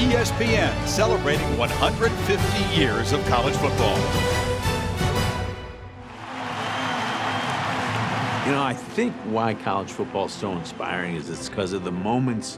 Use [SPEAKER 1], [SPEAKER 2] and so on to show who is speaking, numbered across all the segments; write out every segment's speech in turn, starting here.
[SPEAKER 1] ESPN, celebrating 150 years of college football.
[SPEAKER 2] You know, I think why college football is so inspiring is it's because of the moments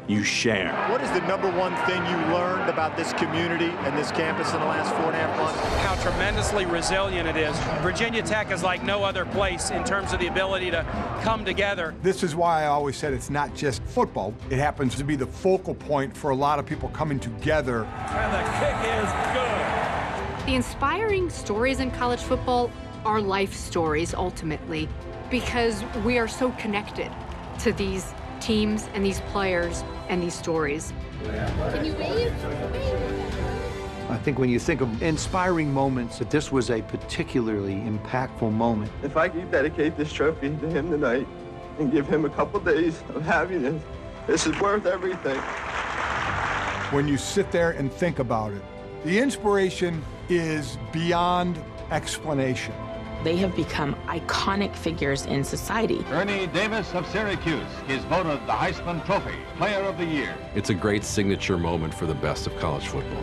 [SPEAKER 2] you share.
[SPEAKER 3] What is the number one thing you learned about this community and this campus in the last 4.5 months?
[SPEAKER 4] How tremendously resilient it is. Virginia Tech is like no other place in terms of the ability to come together.
[SPEAKER 5] This is why I always said it's not just football. It happens to be the focal point for a lot of people coming together.
[SPEAKER 6] And the kick is good.
[SPEAKER 7] The inspiring stories in college football are life stories, ultimately, because we are so connected to these teams and these players and these stories.
[SPEAKER 8] Can you wave?
[SPEAKER 9] I think when you think of inspiring moments, that this was a particularly impactful moment.
[SPEAKER 10] If I could dedicate this trophy to him tonight and give him a couple days of happiness, this is worth everything.
[SPEAKER 5] When you sit there and think about it, the inspiration is beyond explanation.
[SPEAKER 11] They have become iconic figures in society.
[SPEAKER 12] Ernie Davis of Syracuse is voted the Heisman Trophy Player of the Year.
[SPEAKER 13] It's a great signature moment for the best of college football.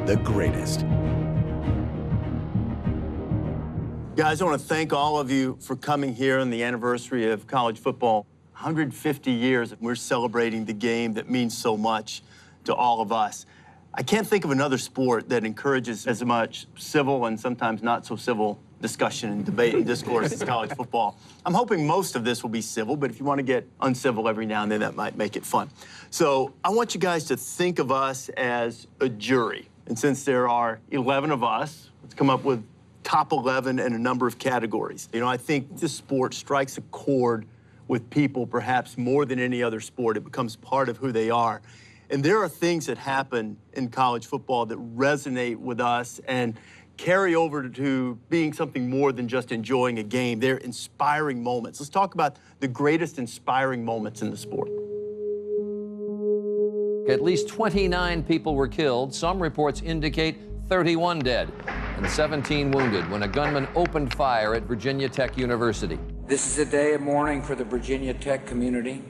[SPEAKER 14] The greatest.
[SPEAKER 3] Guys, I want to thank all of you for coming here on the anniversary of college football. 150 years, we're celebrating the game that means so much to all of us. I can't think of another sport that encourages as much civil and sometimes not so civil discussion and debate and discourse as college football. I'm hoping most of this will be civil, but if you want to get uncivil every now and then, that might make it fun. So I want you guys to think of us as a jury. And since there are 11 of us, let's come up with top 11 in a number of categories. You know, I think this sport strikes a chord with people perhaps more than any other sport. It becomes part of who they are. And there are things that happen in college football that resonate with us and carry over to being something more than just enjoying a game. They're inspiring moments. Let's talk about the greatest inspiring moments in the sport.
[SPEAKER 15] At least 29 people were killed. Some reports indicate 31 dead and 17 wounded when a gunman opened fire at Virginia Tech University.
[SPEAKER 16] This is a day of mourning for the Virginia Tech community,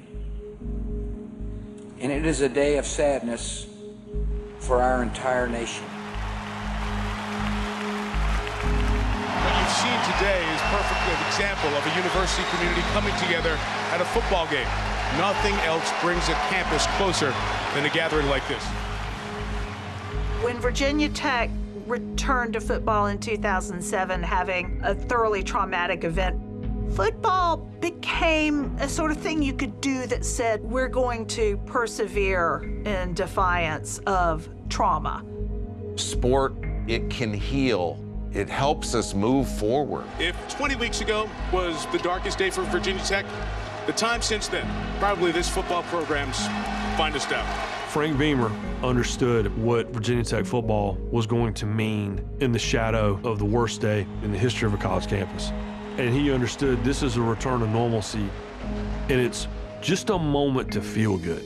[SPEAKER 16] and it is a day of sadness for our entire nation.
[SPEAKER 17] What you've seen today is perfectly an example of a university community coming together at a football game. Nothing else brings a campus closer than a gathering like this.
[SPEAKER 8] When Virginia Tech returned to football in 2007, having a thoroughly traumatic event, football became a sort of thing you could do that said, we're going to persevere in defiance of trauma.
[SPEAKER 18] Sport, it can heal. It helps us move forward.
[SPEAKER 17] If 20 weeks ago was the darkest day for Virginia Tech, the time since then, probably this football program's finest hour.
[SPEAKER 19] Frank Beamer understood what Virginia Tech football was going to mean in the shadow of the worst day in the history of a college campus. And he understood this is a return to normalcy, and it's just a moment to feel good.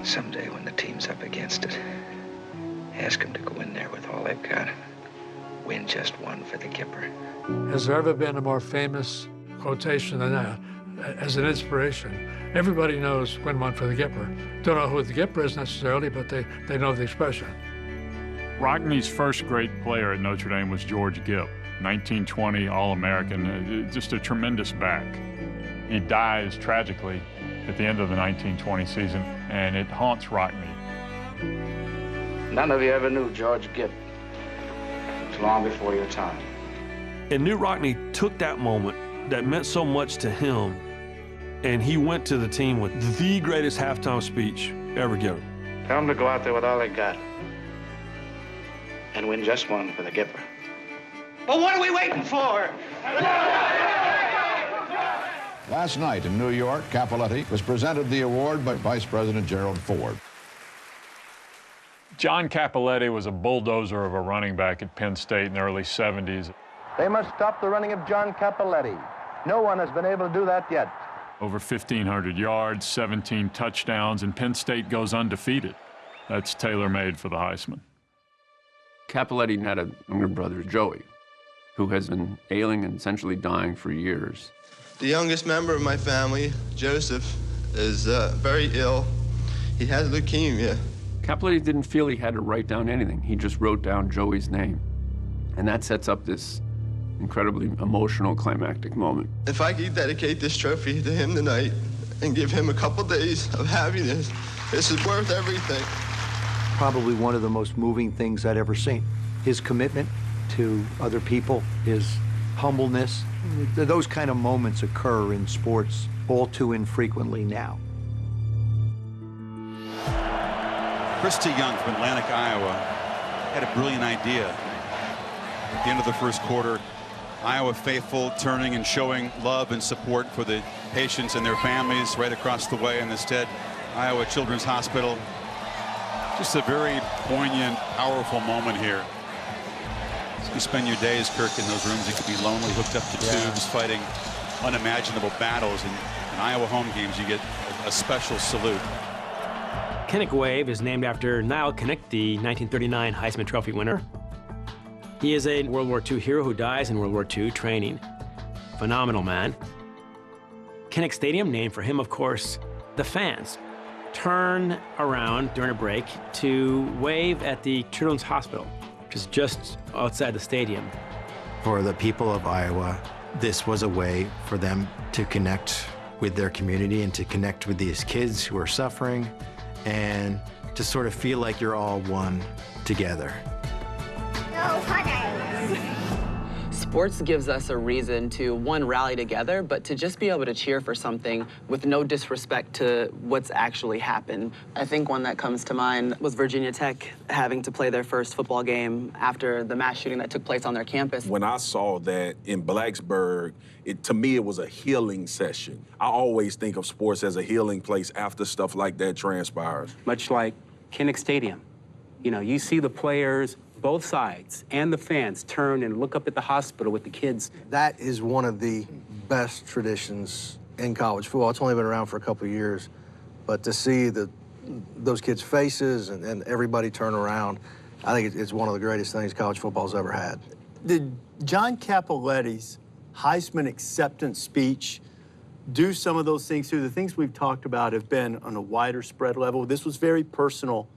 [SPEAKER 20] Someday when the team's up against it, ask them to go in there with all they've got. Win just one for the Gipper.
[SPEAKER 7] Has there ever been a more famous quotation than that? As an inspiration, everybody knows win one for the Gipper. Don't know who the Gipper is necessarily, but they know the expression.
[SPEAKER 4] Rockne's first great player at Notre Dame was George Gipp, 1920 All-American, just a tremendous back. He dies tragically at the end of the 1920 season, and it haunts Rockne.
[SPEAKER 20] None of you ever knew George Gipp. It's long before your time.
[SPEAKER 19] And Knute Rockne took that moment that meant so much to him, and he went to the team with the greatest halftime speech ever given.
[SPEAKER 20] Tell them to go out there with all they got and win just one for the Gipper.
[SPEAKER 6] Well, what are we waiting for?
[SPEAKER 5] Last night in New York, Cappelletti was presented the award by Vice President Gerald Ford.
[SPEAKER 4] John Cappelletti was a bulldozer of a running back at Penn State in the early 70s.
[SPEAKER 14] They must stop the running of John Cappelletti. No one has been able to do that yet.
[SPEAKER 4] Over 1,500 yards, 17 touchdowns, and Penn State goes undefeated. That's tailor-made for the Heisman.
[SPEAKER 21] Cappelletti had a younger brother, Joey, who has been ailing and essentially dying for years.
[SPEAKER 10] The youngest member of my family, Joseph, is very ill. He has leukemia.
[SPEAKER 21] Cappelletti didn't feel he had to write down anything. He just wrote down Joey's name. And that sets up this incredibly emotional, climactic moment.
[SPEAKER 10] If I could dedicate this trophy to him tonight and give him a couple days of happiness, this is worth everything.
[SPEAKER 9] Probably one of the most moving things I'd ever seen. His commitment to other people, his humbleness. Those kind of moments occur in sports all too infrequently now.
[SPEAKER 22] Christy Young from Atlantic, Iowa, had a brilliant idea. At the end of the first quarter, Iowa faithful turning and showing love and support for the patients and their families right across the way, and instead, Iowa Children's Hospital. Just a very poignant, powerful moment here. You spend your days, Kirk, in those rooms. It could be lonely, hooked up to tubes, fighting unimaginable battles. And in Iowa home games, you get a special salute.
[SPEAKER 23] Kinnick Wave is named after Niall Kinnick, the 1939 Heisman Trophy winner. He is a World War II hero who dies in World War II training. Phenomenal man. Kinnick Stadium, named for him, of course. The fans turn around during a break to wave at the Children's Hospital, which is just outside the stadium.
[SPEAKER 24] For the people of Iowa, this was a way for them to connect with their community and to connect with these kids who are suffering and to sort of feel like you're all one together.
[SPEAKER 25] Sports gives us a reason to, one, rally together, but to just be able to cheer for something with no disrespect to what's actually happened. I think one that comes to mind was Virginia Tech having to play their first football game after the mass shooting that took place on their campus.
[SPEAKER 26] When I saw that in Blacksburg, to me, it was a healing session. I always think of sports as a healing place after stuff like that transpires.
[SPEAKER 27] Much like Kinnick Stadium. You know, you see the players, both sides, and the fans turn and look up at the hospital with the kids.
[SPEAKER 28] That is one of the best traditions in college football. It's only been around for a couple of years, but to see those kids' faces and everybody turn around, I think it's one of the greatest things college football's ever had.
[SPEAKER 3] Did John Cappelletti's Heisman acceptance speech do some of those things too? The things we've talked about have been on a wider spread level. This was very personal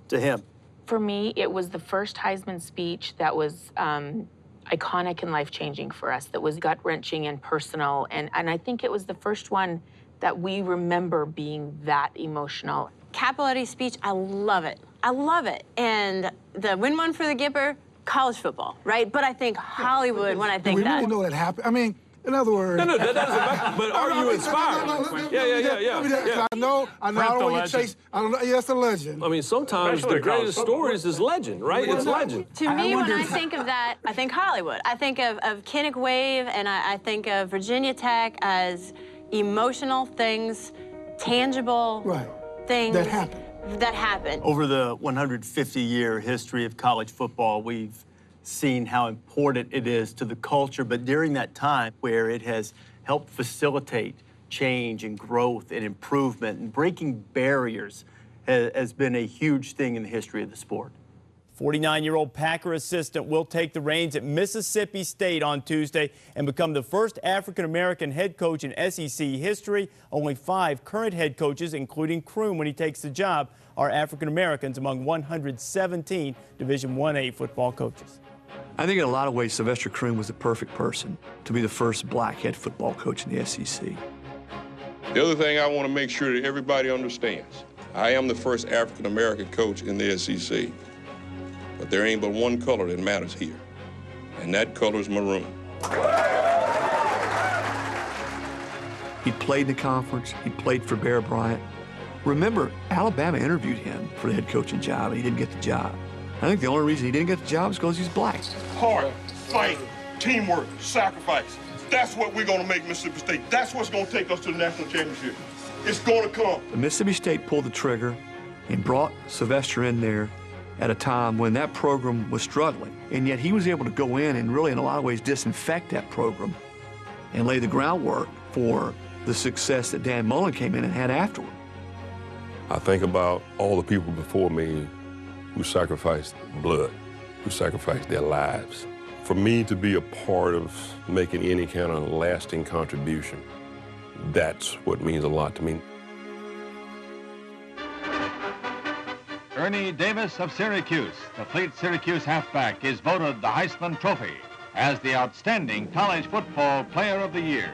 [SPEAKER 3] to him.
[SPEAKER 11] For me, it was the first Heisman speech that was iconic and life-changing for us, that was gut-wrenching and personal. And I think it was the first one that we remember being that emotional.
[SPEAKER 29] Cappelletti's speech, I love it. I love it. And the win one for the Gipper, college football, right? But I think Hollywood when I think that.
[SPEAKER 5] We really know that happened. I mean, in other words...
[SPEAKER 19] No, that doesn't matter. But are you inspired? Yeah.
[SPEAKER 5] I know. I don't want to chase... I don't know. Yeah, it's a legend.
[SPEAKER 19] I mean, sometimes the greatest stories is legend, right? It's legend.
[SPEAKER 29] To me, when I think of that, I think Hollywood. I think of Kinnick Wave, and I think of Virginia Tech as emotional things, tangible things. That happened.
[SPEAKER 3] Over the 150-year history of college football, we've seen how important it is to the culture, but during that time where it has helped facilitate change and growth and improvement and breaking barriers has been a huge thing in the history of the sport.
[SPEAKER 30] 49-year-old Packer assistant will take the reins at Mississippi State on Tuesday and become the first African-American head coach in SEC history. Only 5 current head coaches, including Kroom when he takes the job, are African-Americans among 117 Division I-A football coaches.
[SPEAKER 31] I think in a lot of ways, Sylvester Croom was the perfect person to be the first black head football coach in the SEC.
[SPEAKER 32] The other thing I want to make sure that everybody understands, I am the first African-American coach in the SEC. But there ain't but one color that matters here, and that color is maroon.
[SPEAKER 31] He played in the conference. He played for Bear Bryant. Remember, Alabama interviewed him for the head coaching job, and he didn't get the job. I think the only reason he didn't get the job is because he's black.
[SPEAKER 32] Heart, fight, teamwork, sacrifice. That's what we're going to make Mississippi State. That's what's going to take us to the national championship. It's going to come.
[SPEAKER 31] The Mississippi State pulled the trigger and brought Sylvester in there at a time when that program was struggling. And yet he was able to go in and really, in a lot of ways, disinfect that program and lay the groundwork for the success that Dan Mullen came in and had afterward.
[SPEAKER 1] I think about all the people before me who sacrificed blood, who sacrificed their lives. For me to be a part of making any kind of lasting contribution, that's what means a lot to me.
[SPEAKER 2] Ernie Davis of Syracuse, the fleet Syracuse halfback, is voted the Heisman Trophy as the outstanding college football player of the year.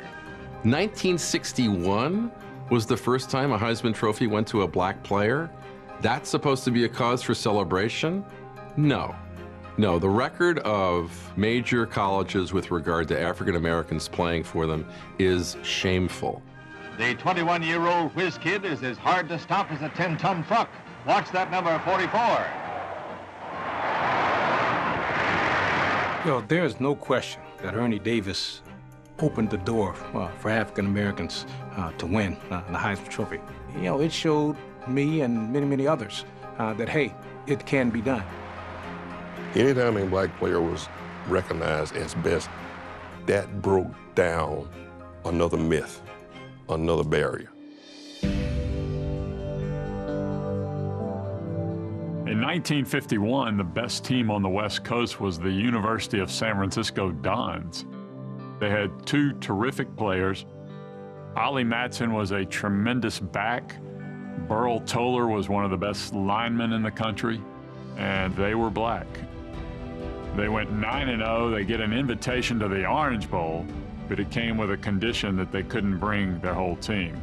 [SPEAKER 6] 1961 was the first time a Heisman Trophy went to a black player. That's supposed to be a cause for celebration? No. No, the record of major colleges with regard to African Americans playing for them is shameful.
[SPEAKER 2] The 21-year-old whiz kid is as hard to stop as a 10-ton truck. Watch that number 44.
[SPEAKER 7] There is no question that Ernie Davis opened the door for African Americans to win the Heisman Trophy. It showed me and many, many others that, hey, it can be done.
[SPEAKER 1] Anytime a black player was recognized as best, that broke down another myth, another barrier.
[SPEAKER 4] In 1951, the best team on the West Coast was the University of San Francisco Dons. They had two terrific players. Ollie Matson was a tremendous back. Burl Toller was one of the best linemen in the country, and they were black. They went 9-0. They get an invitation to the Orange Bowl, but it came with a condition that they couldn't bring their whole team.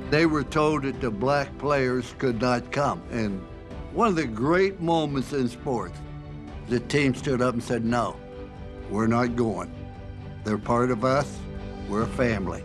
[SPEAKER 8] They were told that the black players could not come, and one of the great moments in sports, the team stood up and said, no, we're not going. They're part of us. We're a family.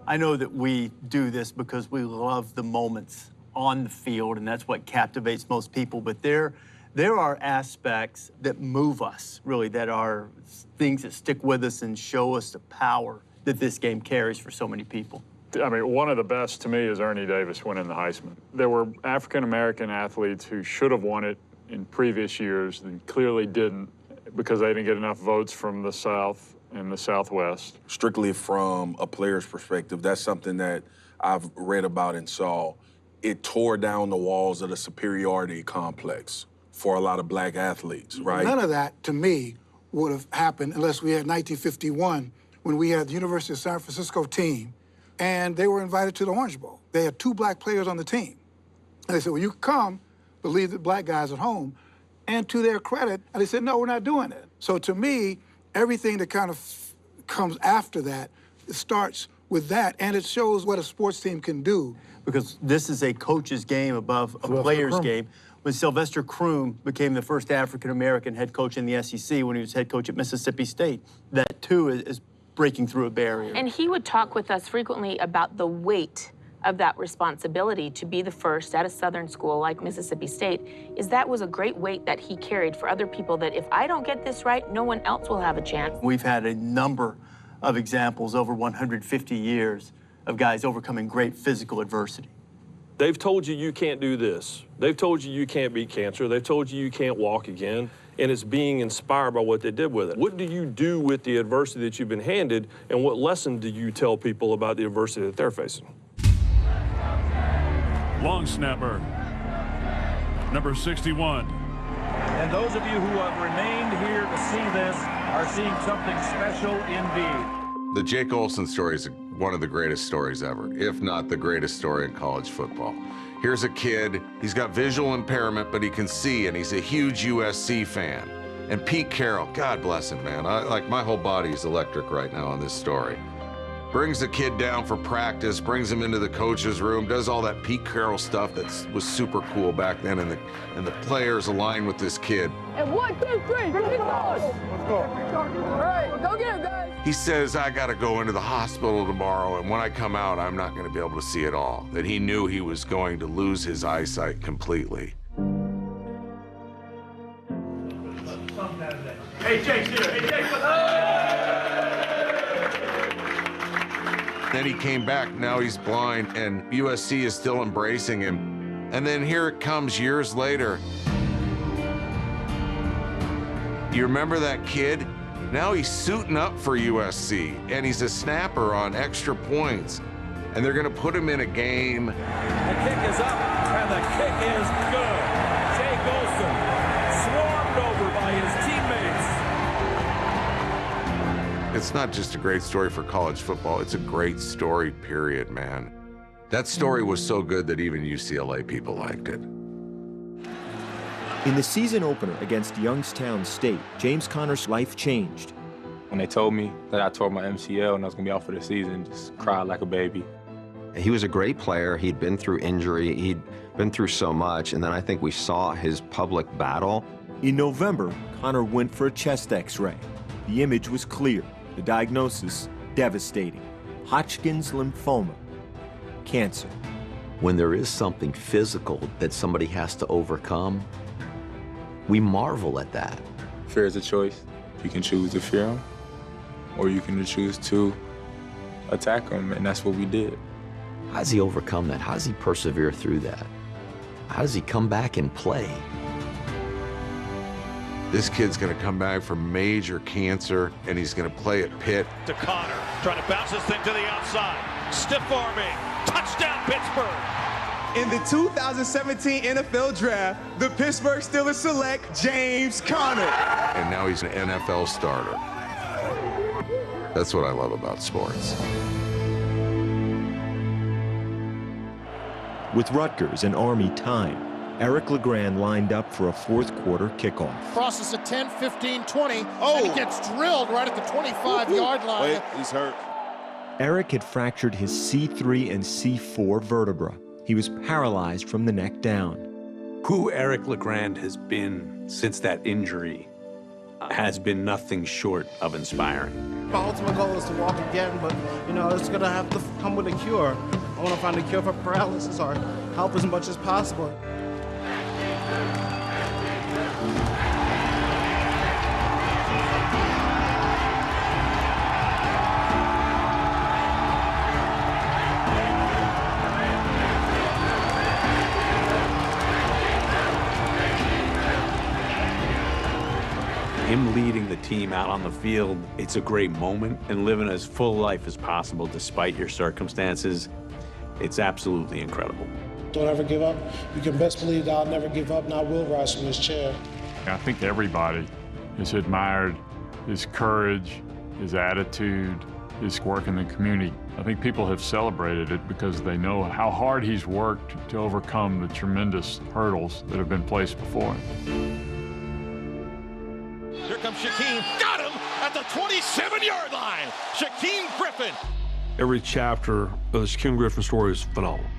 [SPEAKER 3] I know that we do this because we love the moments on the field, and that's what captivates most people. But there are aspects that move us, really, that are things that stick with us and show us the power that this game carries for so many people.
[SPEAKER 4] I mean, one of the best to me is Ernie Davis winning the Heisman. There were African-American athletes who should have won it in previous years and clearly didn't because they didn't get enough votes from the South and the Southwest.
[SPEAKER 26] Strictly from a player's perspective, that's something that I've read about and saw. It tore down the walls of the superiority complex for a lot of black athletes, right?
[SPEAKER 12] None of that, to me, would have happened unless we had 1951 when we had the University of San Francisco team and they were invited to the Orange Bowl. They had two black players on the team. And they said, well, you can come, but leave the black guys at home. And to their credit, and they said, no, we're not doing it. So to me, everything that kind of comes after that, it starts with that, and it shows what a sports team can do.
[SPEAKER 3] Because this is a coach's game above a player's game. When Sylvester Croom became the first African-American head coach in the SEC when he was head coach at Mississippi State, that too is breaking through a barrier.
[SPEAKER 11] And he would talk with us frequently about the weight of that responsibility to be the first at a Southern school like Mississippi State, is that was a great weight that he carried for other people, that if I don't get this right, no one else will have a chance.
[SPEAKER 3] We've had a number of examples over 150 years of guys overcoming great physical adversity.
[SPEAKER 19] They've told you you can't do this. They've told you you can't beat cancer. They've told you you can't walk again. And it's being inspired by what they did with it. What do you do with the adversity that you've been handed, and what lesson do you tell people about the adversity that they're facing?
[SPEAKER 13] Long snapper, number 61.
[SPEAKER 15] And those of you who have remained here to see this are seeing something special indeed.
[SPEAKER 16] The Jake Olson story is one of the greatest stories ever, if not the greatest story in college football. Here's a kid, he's got visual impairment, but he can see, and he's a huge USC fan. And Pete Carroll, God bless him, man. My whole body is electric right now on this story. Brings the kid down for practice, brings him into the coach's room, does all that Pete Carroll stuff that was super cool back then, and the players align with this kid.
[SPEAKER 17] And 1, 2, 3, let's go! All right, go get him, guys!
[SPEAKER 16] He says, I gotta go into the hospital tomorrow, and when I come out, I'm not gonna be able to see it all. That he knew he was going to lose his eyesight completely.
[SPEAKER 17] Hey, Jake's here. Hey, Jake,
[SPEAKER 16] Then he came back, now he's blind, and USC is still embracing him. And then here it comes years later. You remember that kid? Now he's suiting up for USC, and he's a snapper on extra points. And they're going to put him in a game.
[SPEAKER 15] The kick is up, and the kick is good. Jay Golson swarmed over by his teammates.
[SPEAKER 16] It's not just a great story for college football, it's a great story, period, man. That story was so good that even UCLA people liked it.
[SPEAKER 9] In the season opener against Youngstown State, James Conner's life changed.
[SPEAKER 10] When they told me that I tore my MCL and I was going to be out for the season, just cried like a baby.
[SPEAKER 14] He was a great player. He'd been through injury. He'd been through so much. And then I think we saw his public battle.
[SPEAKER 9] In November, Conner went for a chest x-ray. The image was clear. The diagnosis, devastating. Hodgkin's lymphoma, cancer.
[SPEAKER 18] When there is something physical that somebody has to overcome, we marvel at that.
[SPEAKER 10] Fear is a choice. You can choose to fear him, or you can choose to attack him, and that's what we did.
[SPEAKER 18] How does he overcome that? How does he persevere through that? How does he come back and play?
[SPEAKER 16] This kid's going to come back from major cancer, and he's going to play at Pitt.
[SPEAKER 15] To Conner, trying to bounce this thing to the outside. Stiff arming. Touchdown, Pittsburgh.
[SPEAKER 20] In the 2017 NFL Draft, the Pittsburgh Steelers select James Conner.
[SPEAKER 16] And now he's an NFL starter. That's what I love about sports.
[SPEAKER 9] With Rutgers and Army time, Eric LeGrand lined up for a fourth quarter kickoff.
[SPEAKER 21] Crosses a 10, 15, 20, and he gets drilled right at the 25-yard line.
[SPEAKER 22] Wait, he's hurt.
[SPEAKER 9] Eric had fractured his C3 and C4 vertebra. He was paralyzed from the neck down.
[SPEAKER 23] Who Eric LeGrand has been since that injury has been nothing short of inspiring.
[SPEAKER 21] My ultimate goal is to walk again, but, you know, it's going to have to come with a cure. I want to find a cure for paralysis or help as much as possible.
[SPEAKER 23] Him leading the team out on the field, it's a great moment, and living as full life as possible despite your circumstances, it's absolutely incredible.
[SPEAKER 21] Don't ever give up. You can best believe that I'll never give up, and I will rise from this chair.
[SPEAKER 4] I think everybody has admired his courage, his attitude, his work in the community. I think people have celebrated it because they know how hard he's worked to overcome the tremendous hurdles that have been placed before him.
[SPEAKER 15] Here comes Shaquem. Got him at the 27-yard line. Shaquem Griffin.
[SPEAKER 19] Every chapter of the Shaquem Griffin story is phenomenal.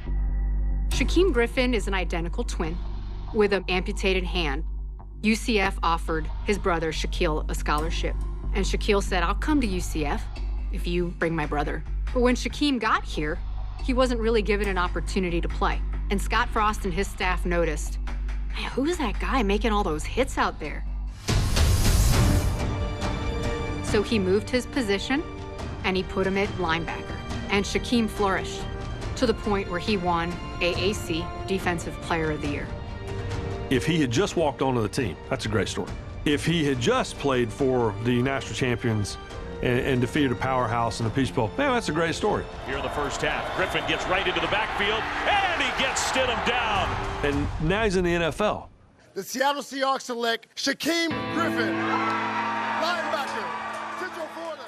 [SPEAKER 24] Shaquem Griffin is an identical twin with an amputated hand. UCF offered his brother Shaquille a scholarship, and Shaquille said, "I'll come to UCF if you bring my brother." But when Shaquem got here, he wasn't really given an opportunity to play. And Scott Frost and his staff noticed, man, who's that guy making all those hits out there? So he moved his position, and he put him at linebacker. And Shaquem flourished to the point where he won AAC Defensive Player of the Year.
[SPEAKER 19] If he had just walked onto the team, that's a great story. If he had just played for the national champions and defeated a powerhouse in the Peach Bowl, man, that's a great story.
[SPEAKER 15] Here in the first half, Griffin gets right into the backfield, and he gets Stidham down.
[SPEAKER 19] And now he's in the NFL.
[SPEAKER 21] The Seattle Seahawks select Shaquem Griffin, linebacker, Central Florida.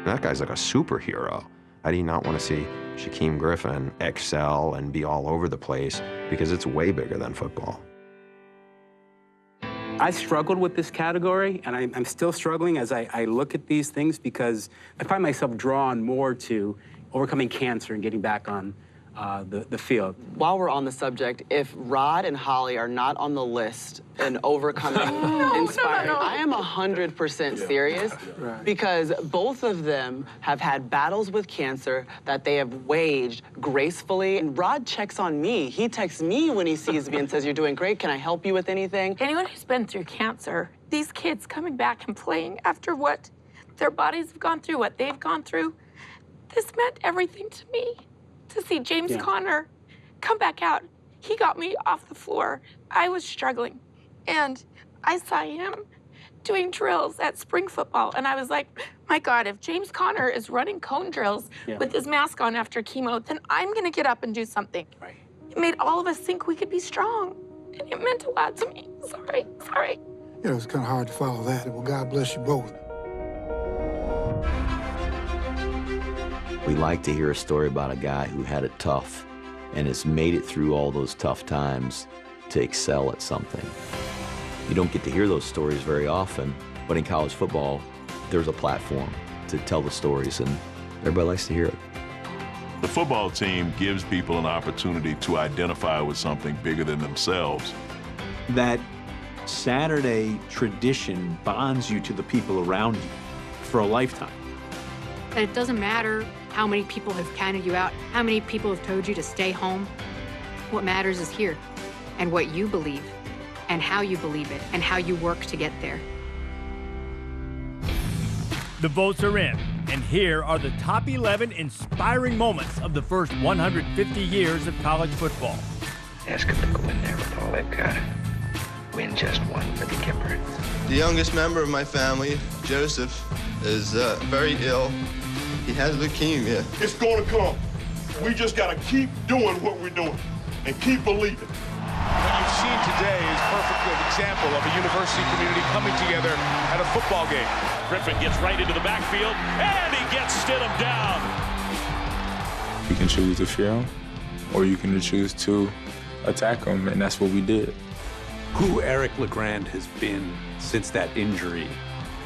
[SPEAKER 14] That guy's like a superhero. I do not want to see Shaquem Griffin excel and be all over the place because it's way bigger than football.
[SPEAKER 25] I struggled with this category, and I'm still struggling as I look at these things because I find myself drawn more to overcoming cancer and getting back on the field.
[SPEAKER 27] While we're on the subject, if Rod and Holly are not on the list in overcoming inspiring, I am 100% serious because both of them have had battles with cancer that they have waged gracefully. And Rod checks on me. He texts me when he sees me and says, "You're doing great. Can I help you with anything?"
[SPEAKER 11] Anyone who's been through cancer, these kids coming back and playing after what their bodies have gone through, what they've gone through, this meant everything to me. To see James Conner come back out. He got me off the floor. I was struggling. And I saw him doing drills at spring football. And I was like, my God, if James Conner is running cone drills with his mask on after chemo, then I'm going to get up and do something.
[SPEAKER 25] Right.
[SPEAKER 11] It made all of us think we could be strong. And it meant a lot to me. Sorry.
[SPEAKER 12] You know, it's kind of hard to follow that. Well, God bless you both.
[SPEAKER 18] We like to hear a story about a guy who had it tough and has made it through all those tough times to excel at something. You don't get to hear those stories very often, but in college football, there's a platform to tell the stories, and everybody likes to hear it.
[SPEAKER 1] The football team gives people an opportunity to identify with something bigger than themselves.
[SPEAKER 23] That Saturday tradition bonds you to the people around you for a lifetime.
[SPEAKER 24] And it doesn't matter how many people have counted you out, how many people have told you to stay home. What matters is here, and what you believe, and how you believe it, and how you work to get there.
[SPEAKER 2] The votes are in, and here are the top 11 inspiring moments of the first 150 years of college football.
[SPEAKER 5] Ask them to go in there with all they've got. Win just one for the Gipper.
[SPEAKER 6] The youngest member of my family, Joseph, is very ill. He has leukemia.
[SPEAKER 7] It's going to come. We just got to keep doing what we're doing and keep believing.
[SPEAKER 15] What you've seen today is a perfect example of a university community coming together at a football game.
[SPEAKER 13] Griffin gets right into the backfield, and he gets Stidham down.
[SPEAKER 10] You can choose to fear him, or you can choose to attack him, and that's what we did.
[SPEAKER 23] Who Eric LeGrand has been since that injury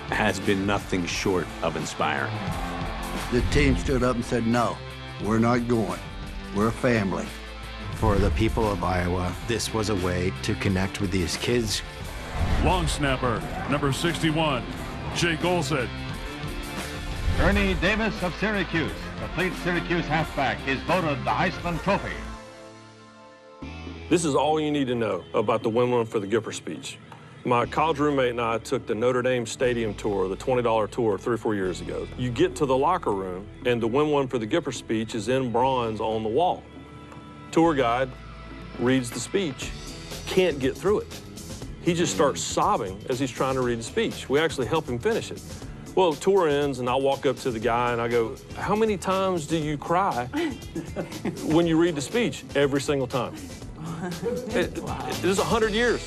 [SPEAKER 23] has been nothing short of inspiring.
[SPEAKER 8] The team stood up and said, no, we're not going. We're a family.
[SPEAKER 22] For the people of Iowa, this was a way to connect with these kids.
[SPEAKER 13] Long snapper, number 61, Jake Olsen.
[SPEAKER 28] Ernie Davis of Syracuse, the fleet Syracuse halfback, is voted the Heisman Trophy.
[SPEAKER 19] This is all you need to know about the Win One for the Gipper speech. My college roommate and I took the Notre Dame Stadium tour, the $20 tour, 3 or 4 years ago. You get to the locker room, and the Win One for the Gipper speech is in bronze on the wall. Tour guide reads the speech, can't get through it. He just starts sobbing as he's trying to read the speech. We actually help him finish it. Well, tour ends, and I walk up to the guy, and I go, how many times do you cry when you read the speech? Every single time. It is 100 years.